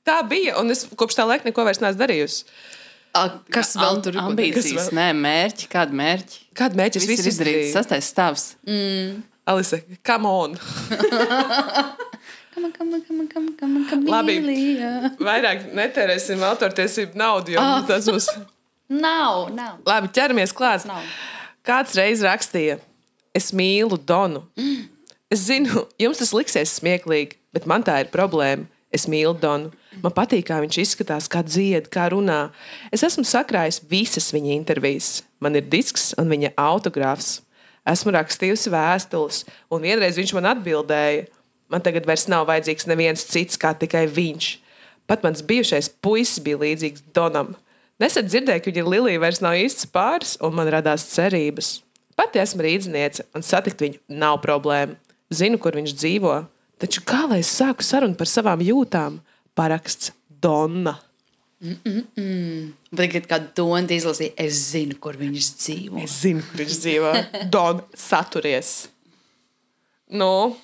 Tā bija, un es kopš tā laika neko vairs neesmu darījusi. Kas vēl tur ir? Ambīcijas, nē, mērķi, kādi mērķi? Kādu mērķi es visu izdarīju? 6. stāvs. Alise, come on. Labi, vairāk netērēsim autortiesību naudu, jo tas būs... Nav. Labi, ķeramies klāt. Kāds reiz rakstīja, es mīlu Donu. Es zinu, jums tas liksies smieklīgi, bet man tā ir problēma. Es mīlu Donu. Man patīk, kā viņš izskatās, kā dzied, kā runā. Es esmu sakrājis visas viņa intervijas. Man ir disks un viņa autogrāfs. Esmu rakstījusi vēstules, un vienreiz viņš man atbildēja. Man tagad vairs nav vajadzīgs neviens cits, kā tikai viņš. Pat mans bijušais puisis bija līdzīgs Donam. Nesen dzirdēju, ka viņa Lilija vairs nav īsts pāris, un man radās cerības. Pati esmu rīdzniece, un satikt viņu nav problēma. Zinu, kur viņš dzīvo. Taču kā lai es sāku sarunu par savām jūtām? Paraksts Donna. Tagad kādu tonti izlasīja, es zinu, kur viņš dzīvo. Es zinu, kur viņš dzīvo. Don, saturies. Nu,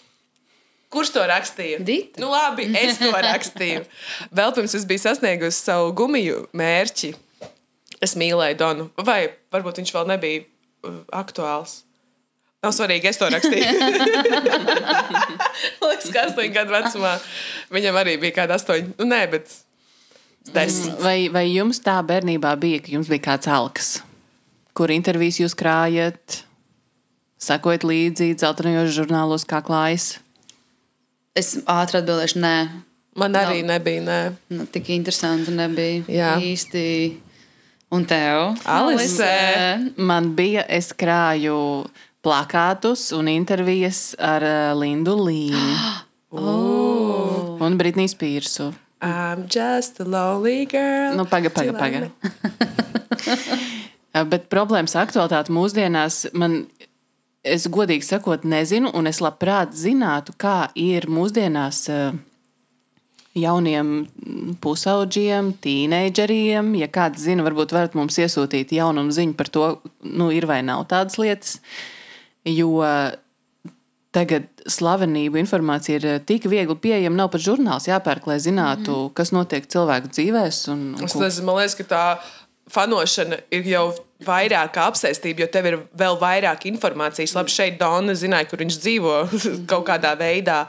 kurš to rakstīja? Dita. Nu labi, es to rakstīju. Vēl pirms es biju sasniegusi savu gumiju mērķi. Es mīlēju Donu. Vai varbūt viņš vēl nebija aktuāls? Nav svarīgi, es to rakstīju. Liekas, ka 8 gadu vecumā viņam arī bija kāda 8. Nu, nē, bet 10. Vai jums tā bērnībā bija, ka jums bija kāds alkas? Kur intervijas jūs krājat? Sakojat līdzi dzeltenajos žurnālos, kā klājas? Es ātri atbildēšu, nē. Man arī nebija, nē. Nu, tik interesanti nebija. Jā. Īsti. Un tev? Alise. Man bija, es krāju plakātus un intervijas ar Lindu Līni un Britniju Spīrsu. I'm just a lonely girl. Nu, paga. Bet problēmas aktualitāte mūsdienās es godīgi sakot nezinu, un es labprāt zinātu, kā ir mūsdienās jauniem pusaudžiem, tīneidžeriem. Ja kāds zina, varbūt varat mums iesūtīt jaunumu ziņu par to, ir vai nav tādas lietas. Jo tagad slavenību informācija ir tik viegli pieejama, nav pat žurnāls jāpērk, lai zinātu, kas notiek cilvēku dzīvēs. Es nezinu, man liekas, ka tā fanošana ir jau vairāk kā apsēstība, jo tev ir vēl vairāk informācijas. Labi, šeit Donna zināja, kur viņš dzīvo kaut kādā veidā,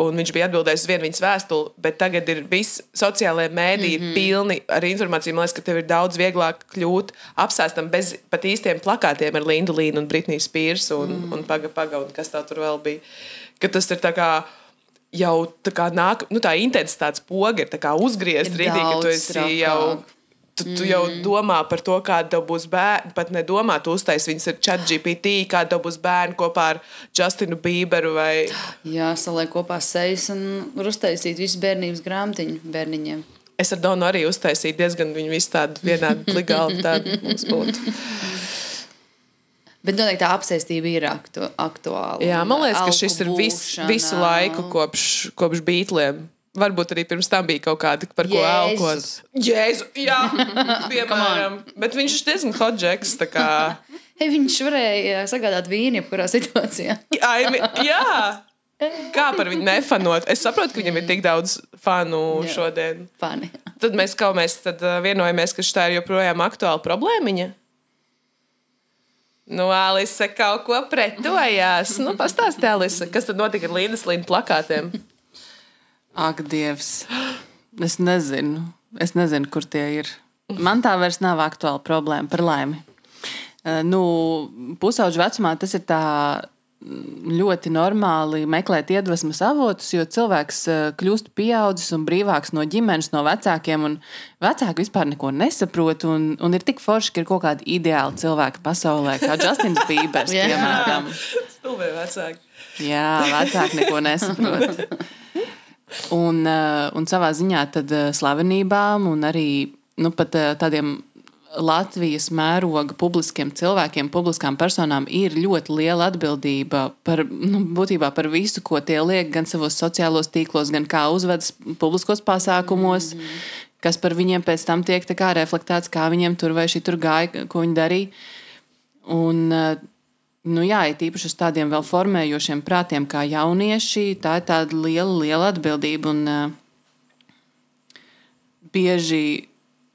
un viņš bija atbildējis uz vienu viņas vēstuli, bet tagad ir viss sociālajie mēdīji pilni ar informāciju. Man liekas, ka tev ir daudz vieglāk kļūt apsēstam bez pat īstiem plakātiem ar Lindu Līnu un Britniju Spīrsu un paga, un kas tā tur vēl bija. Ka tas ir tā kā jau tā kā nāk, tā intensitātes poga ir tā kā uzgriezt rītī, ka tu esi jau... Tu jau domā par to, kāda tev būs bērni, pat nedomā, tu uztais viņas ar ChatGPT, kāda tev būs bērni kopā ar Justinu Bieberu vai... Jā, saliek kopā sejas un uztaisīt visu bērnības grāmatiņu bērniņiem. Es ar Donu arī uztaisīju diezgan viņu visu tādu vienādu ligāli tādu mums būtu. Bet noteikti tā apsēstība ir aktuāla. Jā, man liekas, ka šis ir visu laiku kopš Beatliem. Varbūt arī pirms tam bija kaut kādi, par ko elkot. Jēzu, jā, piemēram. Bet viņš ir diezgan hotdžeks, tā kā... Viņš varēja sagādāt vīnu jebkurā situācijā. Jā, kā par viņu nefanot? Es saprotu, ka viņam ir tik daudz fanu šodien. Fani. Tad mēs vienojamies, ka šitā ir joprojām aktuāla problēmiņa. Alise kaut ko pretojās. Pastāsti, Alise, kas tad notika ar Lindas Līnu plakātiem? Ak, Dievs. Es nezinu, kur tie ir. Man tā vairs nav aktuāla problēma, par laimi. Pusauģu vecumā tas ir tā ļoti normāli meklēt iedvesmas avotus, jo cilvēks kļūst pieaudzis un brīvāks no ģimenes, no vecākiem, un vecāki vispār neko nesaprot, un ir tik forši, ka ir kaut kādi ideāli cilvēki pasaulē, kā Justins Bībers, piemēram. Stulbie vecāki. Jā, vecāki neko nesaprot. Un savā ziņā tad slavenībām un arī pat tādiem Latvijas mēroga publiskiem cilvēkiem, publiskām personām ir ļoti liela atbildība būtībā par visu, ko tie liek gan savos sociālos tīklos, gan kā uzvedas publiskos pasākumos, kas par viņiem pēc tam tiek tā kā reflektēts, kā viņiem tur vai šitur gāja, ko viņi darīja. Un, ir tīpaši uz tādiem vēl formējošiem prātiem kā jaunieši, tā ir tāda liela atbildība. Un bieži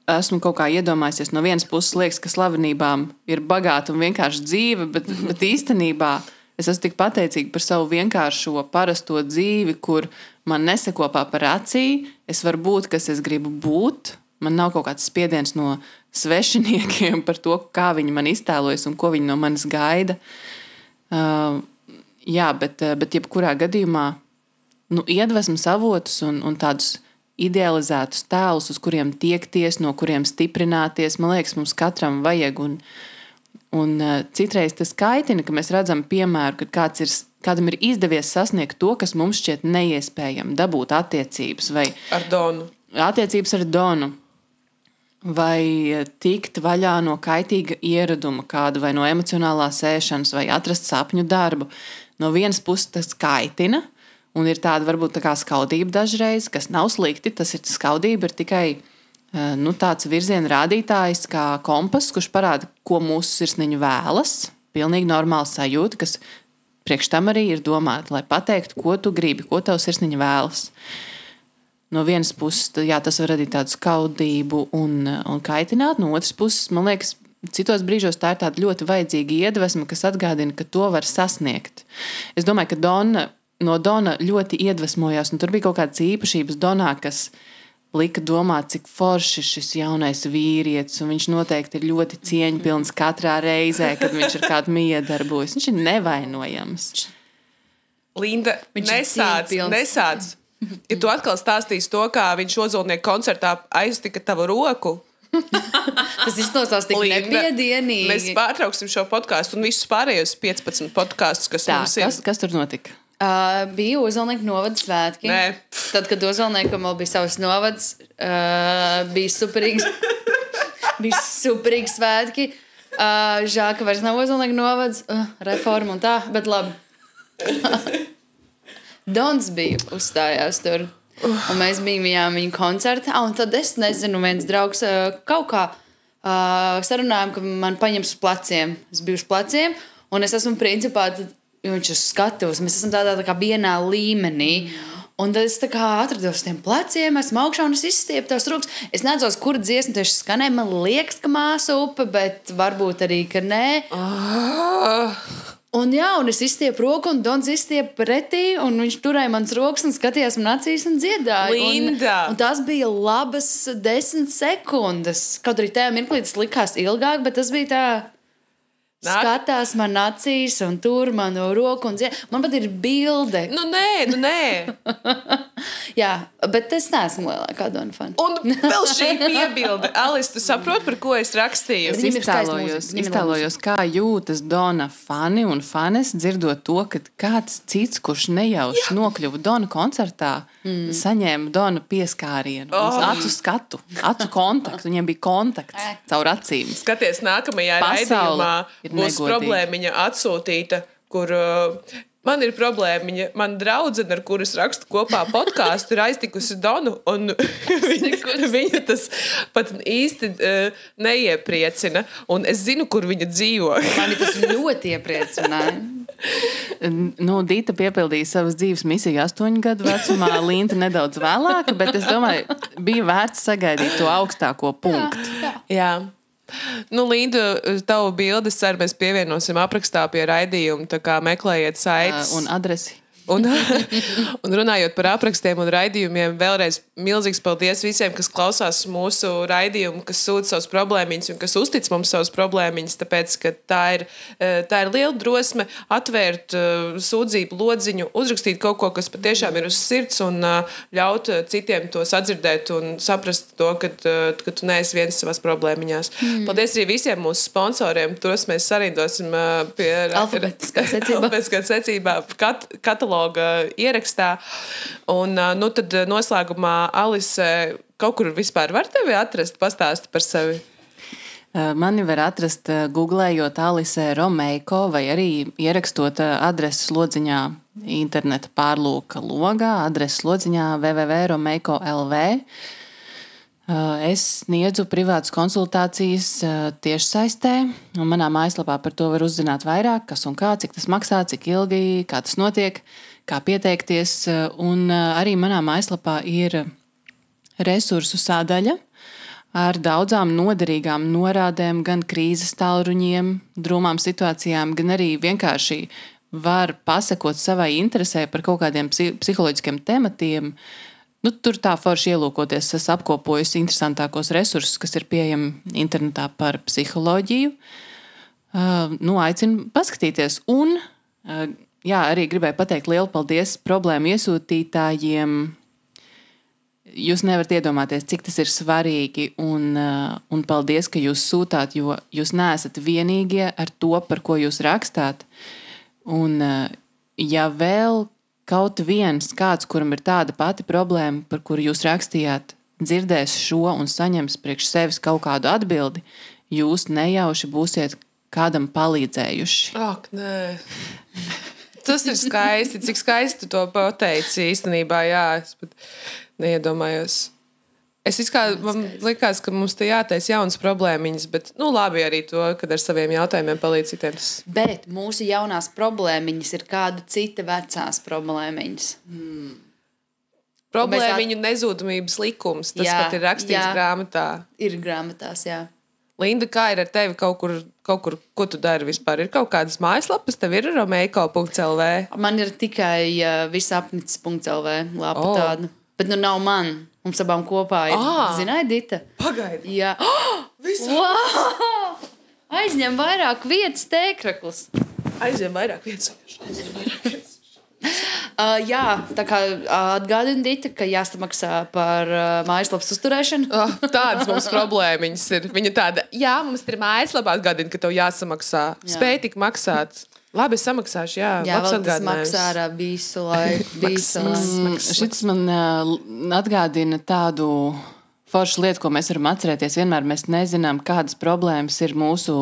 esmu kaut kā iedomājusies, no vienas puses liekas, ka slavenībām ir bagāta un vienkārša dzīve, bet īstenībā es esmu tik pateicīga par savu vienkāršo, parasto dzīvi, kur man neseko paparacī, es varu būt, kas es gribu būt, man nav kaut kāds spiediens no svešiniekiem par to, kā viņi man iztēlojas un ko viņi no manis gaida. Bet jebkurā gadījumā iedvesmas avotus un tādus idealizētus tēlus, uz kuriem tiekties, no kuriem stiprināties, man liekas, mums katram vajag. Un citreiz tas kaitina, ka mēs redzam piemēru, ka kādam ir izdevies sasniegt to, kas mums šķiet neiespējami, dabūt attiecības vai attiecības ar Donu, vai tikt vaļā no kaitīga ieraduma kāda, vai no emocionālās ēšanas, vai atrast sapņu darbu. No vienas puses tas kaitina, un ir tāda varbūt tā kā skaudība dažreiz, kas nav slikti. Skaudība ir tikai tāds virziena rādītājs kā kompass, kurš parāda, ko mūsu sirsniņa vēlas. Pilnīgi normāla sajūta, kas priekš tam arī ir domāta, lai pateiktu, ko tu gribi, ko tavs sirsniņa vēlas. No vienas puses, tas var radīt tādu skaudību un kaitināt. No otras puses, man liekas, citos brīžos tā ir tāda ļoti vajadzīga iedvesma, kas atgādina, ka to var sasniegt. Es domāju, ka no Dona ļoti iedvesmojās, un tur bija kaut kādas īpašības Donā, kas lika domāt, cik forši šis jaunais vīrietis, un viņš noteikti ir ļoti cieņpilns katrā reizē, kad viņš ar kādu miedarbojas. Viņš ir nevainojams. Linda, nesāc. Ja tu atkal stāstīsi to, kā viņš Ozolnieku koncertā aiztika tavu roku, tas izklausās tik nepiedienīgi. Mēs pārtrauksim šo podkāstu un visus pārējos 15 podkāstus, kas mums ir. Kas tur notika? Bija Ozolnieku novada svētki. Nē. Tad, kad Ozolniekam vēl bija savs novads, bija superīgi svētki. Žēl, ka vairs nav Ozolnieku novads, reforma un tā, bet labi. Dons bija uzstājās tur, un mēs bijām viņa koncertā, un tad es nezinu, viens draugs kaut kā sarunājām, ka man paņems uz pleciem. Es biju uz pleciem, un es esmu principā... Viņš ir skatos, mēs esam tādā kā vienā līmenī. Un tad es tā kā atrados uz tiem pleciem, esmu augšā un es izstiepu tās rokas. Es neatceros, kura dziesma tieši skanēja. Man liekas, ka Māsa upe, bet varbūt arī, ka nē. Un es izstiepu roku un Dons izstiepu pretī, un viņš turēja manas rokas un skatījās man acīs un dziedāja. Linda! Un tās bija labas 10 sekundes. Kaut arī tajā mirklī tas likās ilgāk, bet tas bija tā... Skatās man acīs un tur manu roku un dzied. Man pat ir bilde. Nu nē. Jā, bet es neesmu lielākā Dona fana. Un vēl šī piebilde. Alis, tu saproti, par ko es rakstīju? Es iztēlojos, kā jūtas Dona fani un fanes, dzirdot to, ka kāds cits, kurš nejauši nokļuva Dona koncertā, saņēma Dona pieskārienu. Acu skatu, acu kontaktu. Viņiem bija kontakts caur acīm. Skaties, nākamajā raidījumā būs problēmiņa atsūtīta, kur man ir problēmiņa. Man draudzene, ar kuras rakstu kopā podkāstu, ir aiztikusi Donu, un viņa tas pat īsti neiepriecina. Un es zinu, kur viņa dzīvo. Mani tas ļoti iepriecināja. Dīta piepildīja savas dzīves misiju 8 gadu vecumā, Linda nedaudz vēlāka, bet es domāju, bija vērts sagaidīt to augstāko punktu. Jā. Linda, tavu bildes ceru mēs pievienosim aprakstā pie raidījuma, tā kā meklējiet saites. Un adresi. Un runājot par aprakstiem un raidījumiem, vēlreiz milzīgs paldies visiem, kas klausās mūsu raidījumu, kas sūta savus problēmiņus un kas uztic mums savus problēmiņus, tāpēc, ka tā ir liela drosme atvērt sūdzību lodziņu, uzrakstīt kaut ko, kas patiešām ir uz sirds un ļaut citiem to sadzirdēt un saprast to, ka tu neesi viens savās problēmiņās. Paldies arī visiem mūsu sponsoriem, tos mēs sarindosim pie alfabetiskā secībā kataloga ierakstā. Un tad noslēgumā Alise, kaut kur vispār var tevi atrast, pastāsti par sevi? Mani var atrast googlējot Alise Romeiko vai arī ierakstot adreses lodziņā interneta pārlūka logā, adreses lodziņā www.romeiko.lv. Es sniedzu privātas konsultācijas tiešsaistē, un manā mājaslapā par to var uzzināt vairāk, kas un kā, cik tas maksā, cik ilgi, kā tas notiek, kā pieteikties. Un arī manā mājaslapā ir resursu sadaļa ar daudzām noderīgām norādēm, gan krīzes tālruņiem, drūmām situācijām, gan arī vienkārši var pasakot savai interesē par kaut kādiem psiholoģiskiem tematiem. Tur tā forši ielūkoties, es apkopojusi interesantākos resursus, kas ir pieejami internetā par psiholoģiju. Aicinu paskatīties. Un arī gribēju pateikt lielu paldies problēmu iesūtītājiem. Jūs nevarat iedomāties, cik tas ir svarīgi, un paldies, ka jūs sūtāt, jo jūs neesat vienīgie ar to, par ko jūs rakstāt. Un ja vēl kaut viens kāds, kuram ir tāda pati problēma, par kuru jūs rakstījāt, dzirdēs šo un saņems priekš sevis kaut kādu atbildi, jūs nejauši būsiet kādam palīdzējuši. Ak, nē. Tas ir skaisti, cik skaisti tu to pateici īstenībā, jā, es pat neiedomājos. Man likās, ka mums te jātais jaunas problēmiņas, bet labi arī to, kad ar saviem jautājumiem palīdz citiem. Bet mūsu jaunās problēmiņas ir kāda cita vecās problēmiņas. Problēmiņu nezūdamības likums, tas pat ir rakstīts grāmatā. Ir grāmatās, jā. Linda, kā ir ar tevi kaut kur, ko tu dari vispār? Ir kaut kādas mājaslapas, tev ir romeiko.lv? Man ir tikai visapnicis.lv lapa tāda, bet nav man. Mums abām kopā ir. Zināji, Dita? Pagaidi. Jā. Wow! Aizņem vairāk vietas tēkraklis. Aizņem vairāk vietas. Jā, tā kā atgādina Dita, ka jāsamaksā par mājaslapas uzturēšanu. Tādas mums problēmiņas ir. Viņa tāda, mums ir mājaslapā atgādina, ka tev jāsamaksā. Spēj tik maksāt. Labi, es samaksāšu, jā. Jā, vēl tas maksā ar visu laiku. Šis man atgādina tādu foršu lietu, ko mēs varam atcerēties. Vienmēr mēs nezinām, kādas problēmas ir mūsu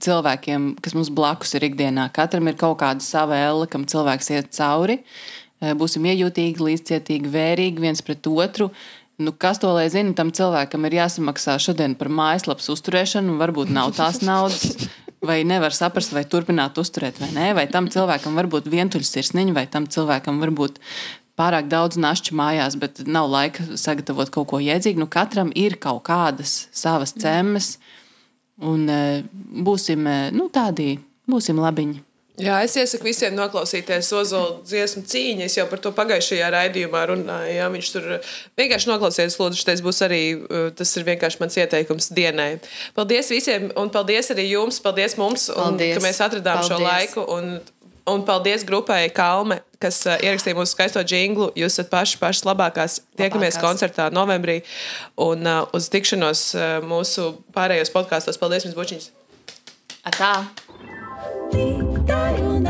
cilvēkiem, kas mums blakus ir ikdienā. Katram ir kaut kāda sava elle, kam cilvēks iet cauri. Būsim iejūtīgi, līdzcietīgi, vērīgi viens pret otru. Kas to lai zina, tam cilvēkam ir jāsamaksā šodien par mājaslapas uzturēšanu, varbūt nav tās naudas. Vai nevar saprast, vai turpināt uzturēt, vai nē, vai tam cilvēkam var būt vientuļs sirsniņa, vai tam cilvēkam var būt pārāk daudz našķu mājās, bet nav laika sagatavot kaut ko jēdzīgu. Katram ir kaut kādas savas cemmes, un būsim labiņi. Jā, es iesaku visiem noklausīties Ozola dziesmu Cīņa. Es jau par to pagājušajā raidījumā runāju. Jā, viņš tur vienkārši noklausīties, lūdzu, tas ir vienkārši mans ieteikums dienai. Paldies visiem, un paldies arī jums, paldies mums, ka mēs atradām šo laiku. Un paldies grupai Kalme, kas ierakstīja mūsu skaisto džinglu. Jūs esat pašas labākās. Tiekamies koncertā novembrī. Un uz tikšanos mūsu pārējos podkastos. Paldies jums, bučiņas! Atā! Dita un